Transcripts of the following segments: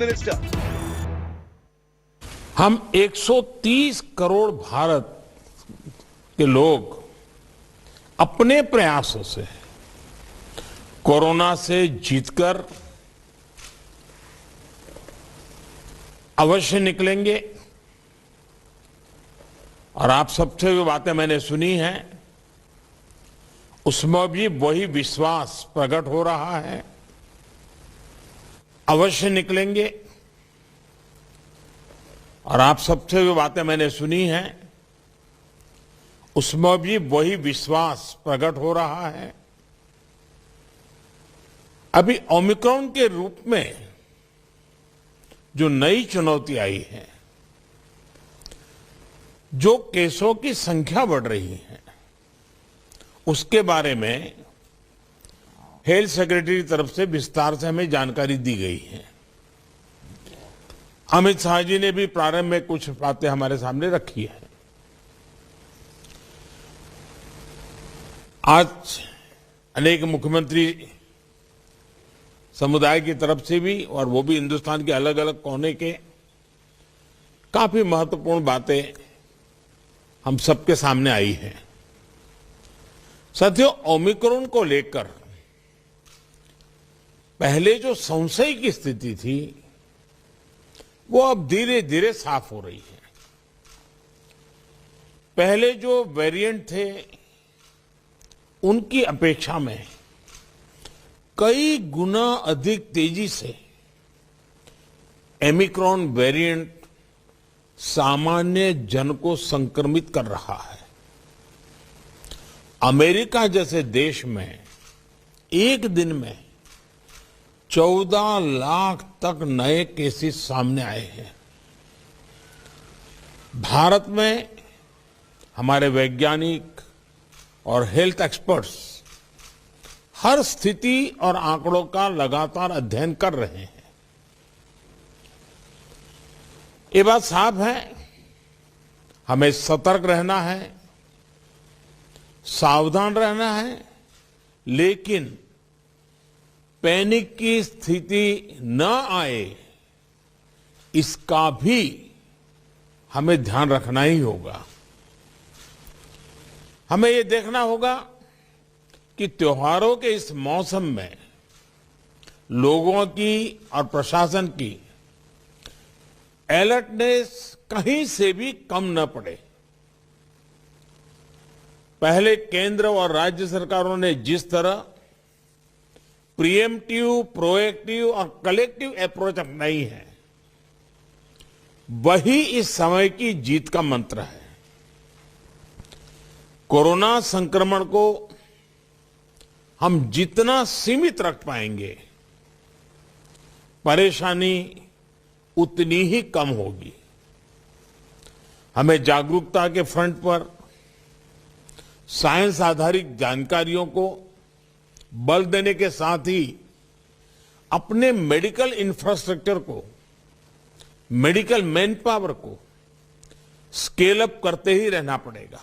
Minister. हम 130 करोड़ भारत के लोग अपने प्रयासों से कोरोना से जीतकर अवश्य निकलेंगे। और आप सबसे जो बातें मैंने सुनी हैं उसमें भी वही विश्वास प्रकट हो रहा है, अवश्य निकलेंगे। और आप सबसे जो बातें मैंने सुनी हैं उसमें भी वही विश्वास प्रकट हो रहा है। अभी ओमिक्रॉन के रूप में जो नई चुनौती आई है, जो केसों की संख्या बढ़ रही है, उसके बारे में हेल्थ सेक्रेटरी की तरफ से विस्तार से हमें जानकारी दी गई है। अमित शाह जी ने भी प्रारंभ में कुछ बातें हमारे सामने रखी है। आज अनेक मुख्यमंत्री समुदाय की तरफ से भी, और वो भी हिंदुस्तान के अलग अलग कोने के, काफी महत्वपूर्ण बातें हम सबके सामने आई हैं। साथियों, ओमिक्रॉन को लेकर पहले जो संशय की स्थिति थी वो अब धीरे धीरे साफ हो रही है। पहले जो वेरिएंट थे उनकी अपेक्षा में कई गुना अधिक तेजी से ओमिक्रॉन वेरिएंट सामान्य जन को संक्रमित कर रहा है। अमेरिका जैसे देश में एक दिन में 14 लाख तक नए केसेस सामने आए हैं। भारत में हमारे वैज्ञानिक और हेल्थ एक्सपर्ट्स हर स्थिति और आंकड़ों का लगातार अध्ययन कर रहे हैं। ये बात साफ है, हमें सतर्क रहना है, सावधान रहना है, लेकिन पैनिक की स्थिति न आए इसका भी हमें ध्यान रखना ही होगा। हमें ये देखना होगा कि त्योहारों के इस मौसम में लोगों की और प्रशासन की अलर्टनेस कहीं से भी कम न पड़े। पहले केंद्र और राज्य सरकारों ने जिस तरह प्रिएम्प्टिव, प्रोएक्टिव और कलेक्टिव अप्रोच अपनाई है, वही इस समय की जीत का मंत्र है। कोरोना संक्रमण को हम जितना सीमित रख पाएंगे, परेशानी उतनी ही कम होगी। हमें जागरूकता के फ्रंट पर साइंस आधारित जानकारियों को बल देने के साथ ही अपने मेडिकल इंफ्रास्ट्रक्चर को, मेडिकल मैन पावर को स्केल अप करते ही रहना पड़ेगा।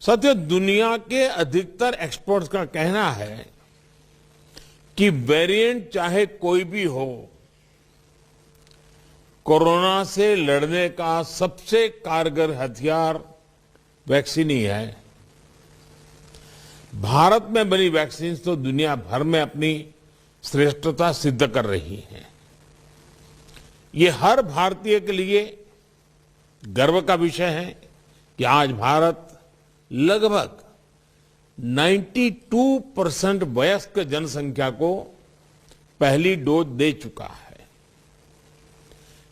साथियों, दुनिया के अधिकतर एक्सपर्ट्स का कहना है कि वेरिएंट चाहे कोई भी हो, कोरोना से लड़ने का सबसे कारगर हथियार वैक्सीन ही है। भारत में बनी वैक्सीन तो दुनिया भर में अपनी श्रेष्ठता सिद्ध कर रही है। ये हर भारतीय के लिए गर्व का विषय है कि आज भारत लगभग 92% वयस्क जनसंख्या को पहली डोज दे चुका है।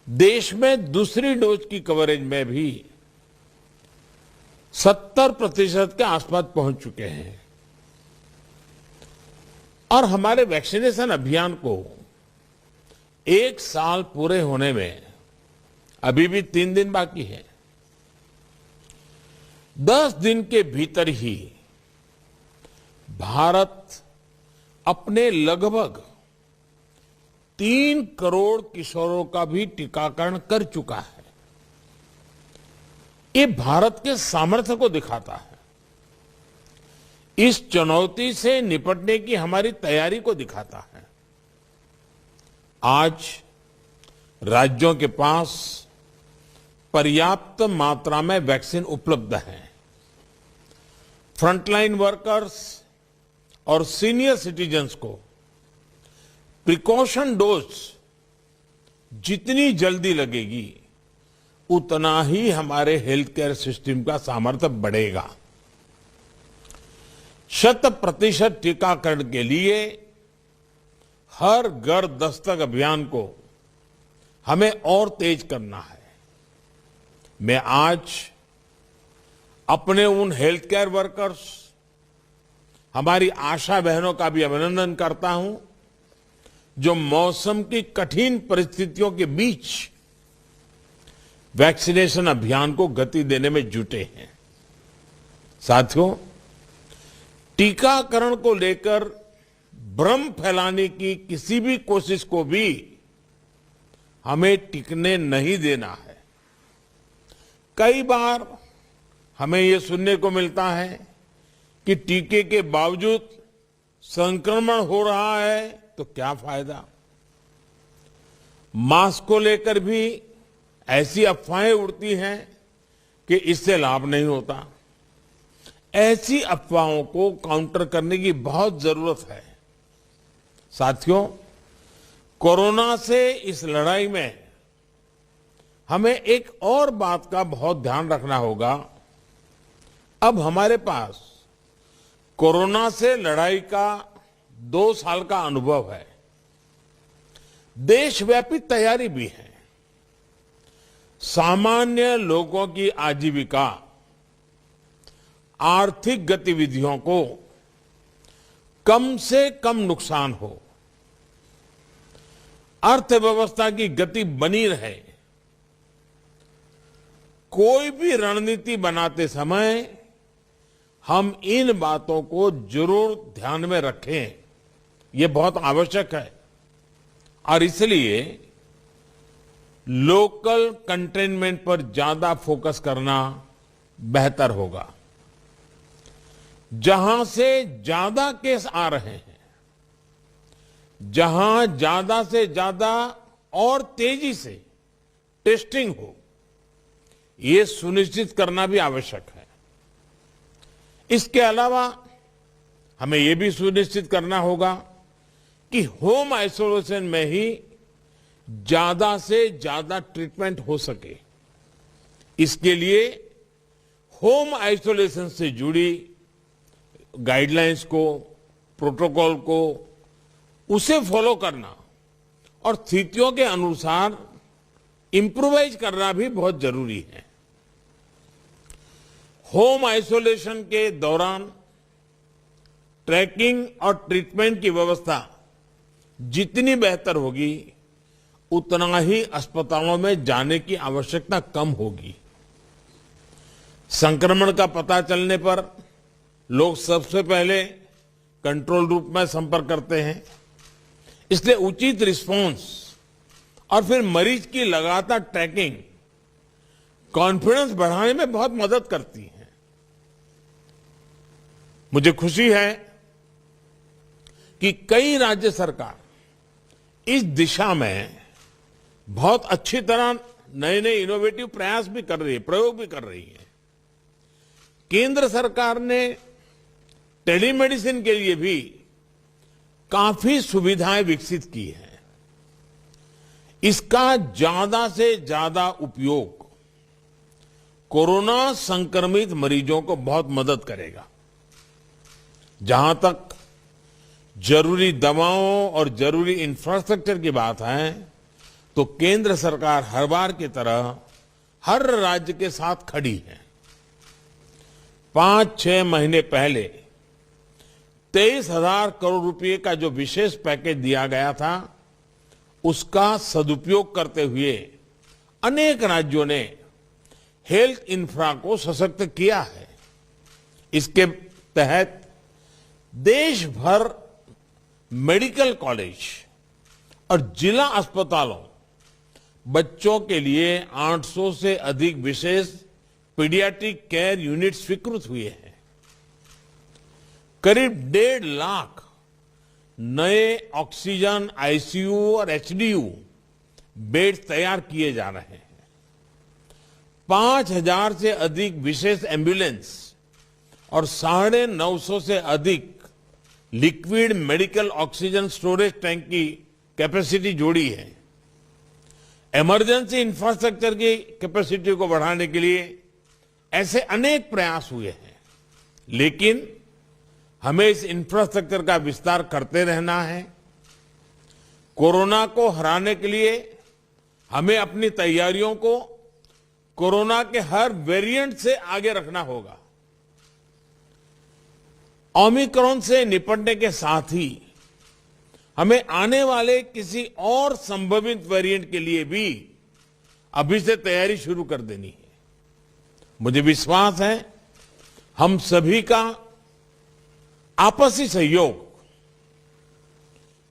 देश में दूसरी डोज की कवरेज में भी 70% के आसपास पहुंच चुके हैं। और हमारे वैक्सीनेशन अभियान को 1 साल पूरे होने में अभी भी 3 दिन बाकी है। 10 दिन के भीतर ही भारत अपने लगभग 3 करोड़ किशोरों का भी टीकाकरण कर चुका है। ये भारत के सामर्थ्य को दिखाता है, इस चुनौती से निपटने की हमारी तैयारी को दिखाता है। आज राज्यों के पास पर्याप्त मात्रा में वैक्सीन उपलब्ध है। फ्रंटलाइन वर्कर्स और सीनियर सिटीजन्स को प्रिकॉशन डोज जितनी जल्दी लगेगी उतना ही हमारे हेल्थ केयर सिस्टम का सामर्थ्य बढ़ेगा। 100% टीकाकरण के लिए हर घर दस्तक अभियान को हमें और तेज करना है। मैं आज अपने उन हेल्थ केयर वर्कर्स, हमारी आशा बहनों का भी अभिनंदन करता हूं जो मौसम की कठिन परिस्थितियों के बीच वैक्सीनेशन अभियान को गति देने में जुटे हैं। साथियों, टीकाकरण को लेकर भ्रम फैलाने की किसी भी कोशिश को भी हमें टिकने नहीं देना है। कई बार हमें यह सुनने को मिलता है कि टीके के बावजूद संक्रमण हो रहा है तो क्या फायदा। मास्क को लेकर भी ऐसी अफवाहें उड़ती हैं कि इससे लाभ नहीं होता। ऐसी अफवाहों को काउंटर करने की बहुत जरूरत है। साथियों, कोरोना से इस लड़ाई में हमें एक और बात का बहुत ध्यान रखना होगा। अब हमारे पास कोरोना से लड़ाई का 2 साल का अनुभव है। देशव्यापी तैयारी भी है। सामान्य लोगों की आजीविका, आर्थिक गतिविधियों को कम से कम नुकसान हो, अर्थव्यवस्था की गति बनी रहे, कोई भी रणनीति बनाते समय हम इन बातों को जरूर ध्यान में रखें। ये बहुत आवश्यक है और इसलिए लोकल कंटेनमेंट पर ज्यादा फोकस करना बेहतर होगा। जहां से ज्यादा केस आ रहे हैं, जहां ज्यादा से ज्यादा और तेजी से टेस्टिंग हो, ये सुनिश्चित करना भी आवश्यक है। इसके अलावा हमें यह भी सुनिश्चित करना होगा कि होम आइसोलेशन में ही ज्यादा से ज्यादा ट्रीटमेंट हो सके। इसके लिए होम आइसोलेशन से जुड़ी गाइडलाइंस को, प्रोटोकॉल को, उसे फॉलो करना और स्थितियों के अनुसार इंप्रोवाइज करना भी बहुत जरूरी है। होम आइसोलेशन के दौरान ट्रैकिंग और ट्रीटमेंट की व्यवस्था जितनी बेहतर होगी उतना ही अस्पतालों में जाने की आवश्यकता कम होगी। संक्रमण का पता चलने पर लोग सबसे पहले कंट्रोल रूम में संपर्क करते हैं। इसलिए उचित रिस्पांस और फिर मरीज की लगातार ट्रैकिंग कॉन्फिडेंस बढ़ाने में बहुत मदद करती है। मुझे खुशी है कि कई राज्य सरकार इस दिशा में बहुत अच्छी तरह नए नए इनोवेटिव प्रयास भी कर रही है, प्रयोग भी कर रही है। केंद्र सरकार ने टेलीमेडिसिन के लिए भी काफी सुविधाएं विकसित की हैं। इसका ज्यादा से ज्यादा उपयोग कोरोना संक्रमित मरीजों को बहुत मदद करेगा। जहां तक जरूरी दवाओं और जरूरी इंफ्रास्ट्रक्चर की बात है तो केंद्र सरकार हर बार की तरह हर राज्य के साथ खड़ी है। 5-6 महीने पहले 23,000 करोड़ रुपए का जो विशेष पैकेज दिया गया था, उसका सदुपयोग करते हुए अनेक राज्यों ने हेल्थ इंफ्रा को सशक्त किया है। इसके तहत देश भर मेडिकल कॉलेज और जिला अस्पतालों बच्चों के लिए 800 से अधिक विशेष पीडियाट्रिक केयर यूनिट स्वीकृत हुए हैं। करीब 1.5 लाख नए ऑक्सीजन, आईसीयू और एचडीयू बेड तैयार किए जा रहे हैं। 5,000 से अधिक विशेष एम्बुलेंस और 950 से अधिक liquid medical oxygen storage tank की कैपेसिटी जोड़ी है। इमरजेंसी इंफ्रास्ट्रक्चर की कैपेसिटी को बढ़ाने के लिए ऐसे अनेक प्रयास हुए हैं, लेकिन हमें इस इंफ्रास्ट्रक्चर का विस्तार करते रहना है। कोरोना को हराने के लिए हमें अपनी तैयारियों को कोरोना के हर वेरिएंट से आगे रखना होगा। ओमिक्रॉन से निपटने के साथ ही हमें आने वाले किसी और संभावित वेरिएंट के लिए भी अभी से तैयारी शुरू कर देनी है। मुझे विश्वास है हम सभी का आपसी सहयोग,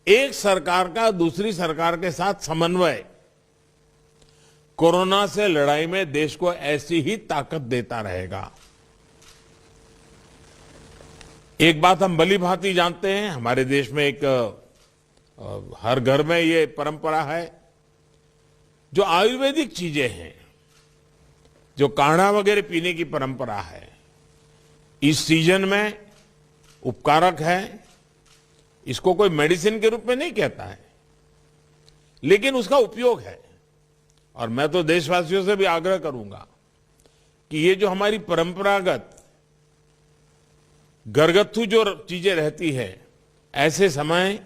एक सरकार का दूसरी सरकार के साथ समन्वय कोरोना से लड़ाई में देश को ऐसी ही ताकत देता रहेगा। एक बात हम भली भांति जानते हैं, हमारे देश में एक हर घर में ये परंपरा है, जो आयुर्वेदिक चीजें हैं, जो काढ़ा वगैरह पीने की परंपरा है, इस सीजन में उपकारक है। इसको कोई मेडिसिन के रूप में नहीं कहता है, लेकिन उसका उपयोग है। और मैं तो देशवासियों से भी आग्रह करूंगा कि ये जो हमारी परंपरागत घरगथ्थू जो चीजें रहती है, ऐसे समय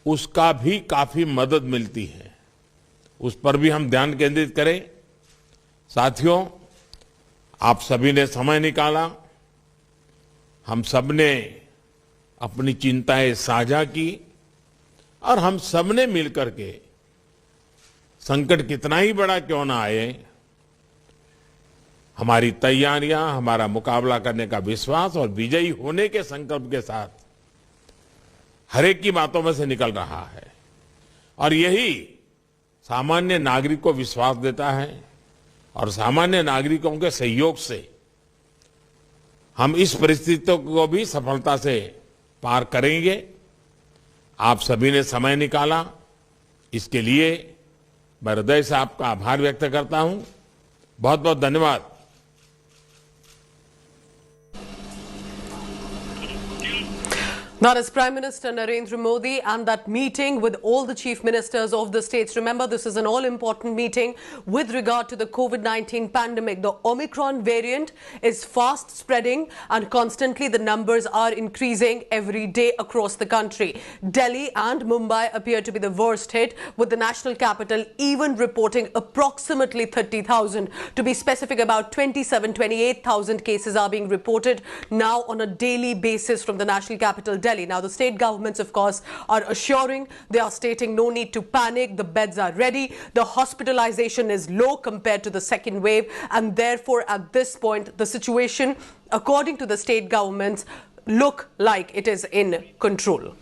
उसका भी काफी मदद मिलती है, उस पर भी हम ध्यान केंद्रित करें। साथियों, आप सभी ने समय निकाला, हम सबने अपनी चिंताएं साझा की और हम सबने मिलकर के संकट कितना ही बड़ा क्यों ना आए, हमारी तैयारियां, हमारा मुकाबला करने का विश्वास और विजयी होने के संकल्प के साथ हर एक की बातों में से निकल रहा है। और यही सामान्य नागरिक को विश्वास देता है और सामान्य नागरिकों के सहयोग से हम इस परिस्थितियों को भी सफलता से पार करेंगे। आप सभी ने समय निकाला, इसके लिए मैं हृदय से आपका आभार व्यक्त करता हूं। बहुत बहुत धन्यवाद। That is Prime Minister Narendra Modi and that meeting with all the chief ministers of the states. Remember, this is an all-important meeting with regard to the COVID-19 pandemic. The Omicron variant is fast spreading and constantly the numbers are increasing every day across the country. Delhi and Mumbai appear to be the worst hit, with the national capital even reporting approximately 30,000. To be specific, about 28,000 cases are being reported now on a daily basis from the national capital, Delhi. Now, the state governments, of course, are assuring, they are stating no need to panic, the beds are ready, the hospitalization is low compared to the second wave, and therefore, at this point, the situation, according to the state governments, look like it is in control.